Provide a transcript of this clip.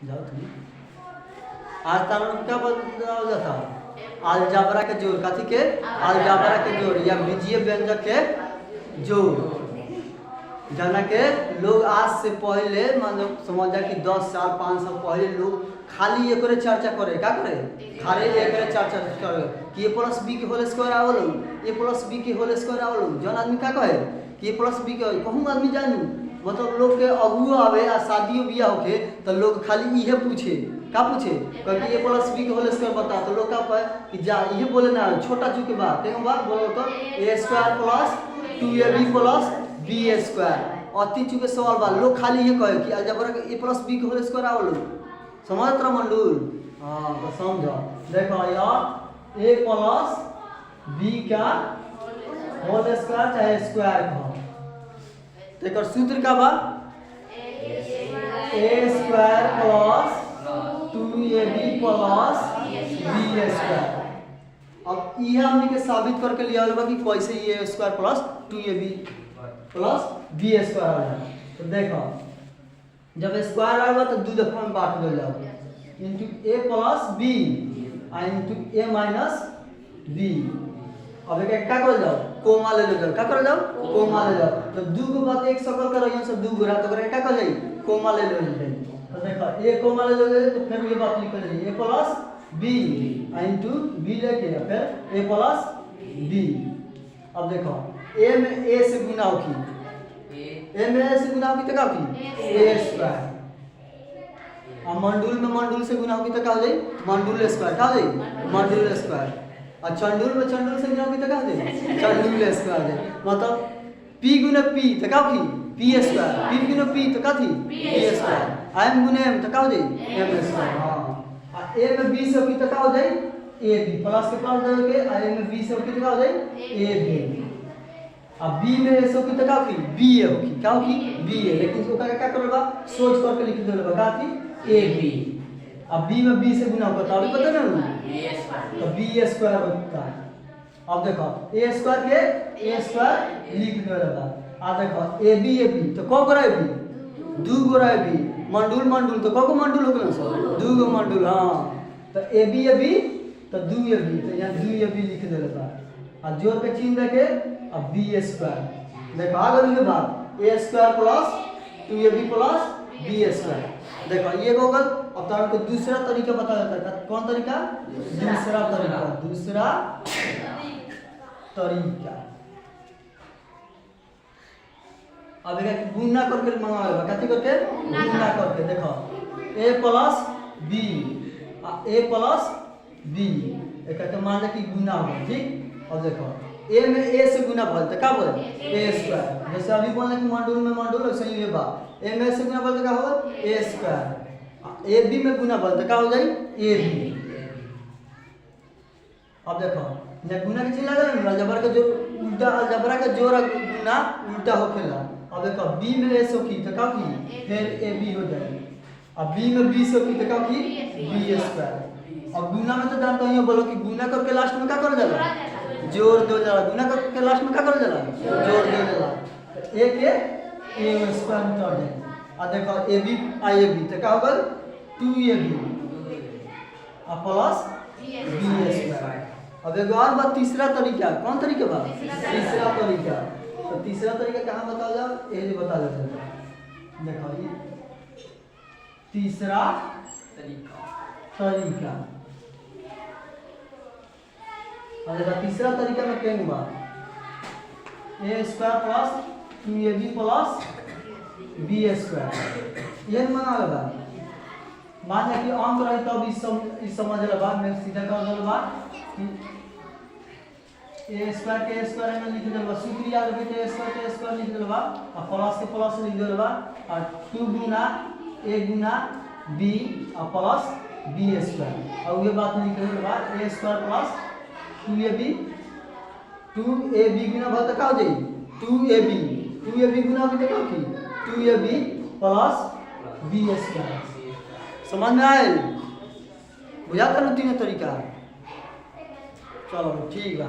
जाओ तुम आज तार क्या बताओ जाता अलजाबरा के जोड़ कथी के अलजाबरा के जोड़ या बीजीय व्यंजक के जोड़ जाना के लोग आज से पहले मतलब समझ जा कि 10 साल 5 साल पहले लोग खाली एक चर्चा करे क्या करे खाली एक चर्चा करे कि a प्लस बी के होल स्क्वायर आवलो a प्लस बी के होल स्क्वायर आवलो जन आदमी क्या कहे कि a प्लस बी के कहूँ आदमी जानू मतलब लोग के अगुआ आवे आ शादियों बियाह होके तो लोग खाली इहे पूछे क्या पूछे क्योंकि a प्लस बी के होल स्क्वायर बता तो लोग क्या कहे कि जा इहे बोले ना छोटा चू के बाद तेरे बात बोलो तो a square plus 2ab plus b square अति चू के सवाल बा लोग खाली ये कहे कि अलजेब्रा के a प्लस बी के होल स्क्वायर आवलो समझ तरा मंडूल हाँ तो समझो देखो यार a प्लस b का होल स्क्वायर चाहे स्क्वायर का तेकर सूत्र का बा a square plus 2ab plus b square अब यह हमने के साबित करके लिया होगा कि कैसे a square plus 2ab plus b square आ जाए तो देखो जब स्क्वायर आएगा तो दो दफा में बांट दे जाओ इनटू a प्लस b और इनटू a माइनस b अब एक क्या कर जाओ कोमा ले जाओ क्या कर जाओ कोमा ले जाओ तो दो को बात एक सकल कर रही सब दो गुना तो करे क्या कर जाई कोमा ले जाई तो देखो a कोमा ले जाओ तो फिर ये बात लिख जाई a plus b into b लेके फिर a प्लस b अब देखो a में a से गुना होगी a में a से गुना होगी तो क्या होगी a स्क्वायर और मंडूल से गुना होगी तो क्या हो जाए मंडूल स्क्वायर क्या हो जाए मंडूल स्क्वायर और चंडूल से गुना होगी तो क्या हो जाए चंडूल स्क्वायर जाए मतलब p गुना p तो क्या होगी p स्क्वायर p गुना p तो क्या थी p स्क्वायर m गुना m तो क्या हो जाए m स्क्वायर हां और a में b से होगी तो क्या हो जाए ab प्लस के प्लस देके और a में b से होगी तो क्या हो जाए ab अब b में ऐसे होगी तो क्या होगी b होगी क्या होगी b है लेकिन ओका क्या करबा सोच करके लिख देबा का थी ab अब b में b से गुना होगा तो अभी पता ना तो b स्क्वायर होता है अब देखो a स्क्वायर के a स्क्वायर लिख देबा आ देखो ab तो को गोरा ab दो गोरा ab मंडूल तो को मंडूल हो गेल सर दो गो मंडूल हां तो ab तो 2ab तो यहां 2ab लिख देबा और जोड़ के चिन्ह देके अब b स्क्वायर देखो आ गई ये बात a square plus 2ab plus b square देखो ये हो गल अब तो आपको दूसरा तरीका बता देता है कौन तरीका दूसरा तरीका अब एक गुना करके मंगावेगा कथि करके गुना करके देखो a plus b a plus b एक के मान कि गुना होगा ठीक अब देखो a में a से गुना भल तो का बोल a स्क्वायर जैसे अभी बोलने कि मंडूल वैसे ही ये बा a में से गुना भल तो क्या होगा a स्क्वायर a b में गुना भल तो क्या हो जाए a b अब देखो ने गुना के चीज लगा ना अलजेब्रा का जो उल्टा अलजेब्रा का जोड़ गुना उल्टा होखेला अब देखो b में a से की तो क्या की फिर a b हो जाए अब b में b से की तो क्या की b स्क्वायर अब गुना में तो जानते हो बोलो कि गुना करके लास्ट में क्या कर जाला जोड़ दो जाला गुना करके लास्ट में क्या कर जाला जोड़ दो जाला a के a स्क्वायर में जोड़ दे आ देखो ab ab तो क्या होगा 2ab और प्लस b स्क्वायर अब एक और बात तीसरा तरीका कौन तरीका बा तीसरा तरीका तो तीसरा तरीका कहां बताओ जाओ ये बता देते हैं देखो ये तीसरा तरीका और तीसरा तरीका में क्या हुआ a square plus 2ab plus b square ये माना लगा मान लिया कि अंक रहे तब इस समझ ले बाद में सीधा कर दे बाद a स्क्वायर के स्क्वायर में लिख देबा सूत्र याद रखे a स्क्वायर के स्क्वायर लिख देबा और प्लस के प्लस लिख देबा और 2 गुना a गुना b और प्लस b स्क्वायर और ये बात लिख देबा a square plus 2ab 2ab गुना भल तो का हो जाई 2ab गुना भी देखो की 2ab प्लस b स्क्वायर समझ में आए बुझाता ना तीनों तरीका चलो ठीक है।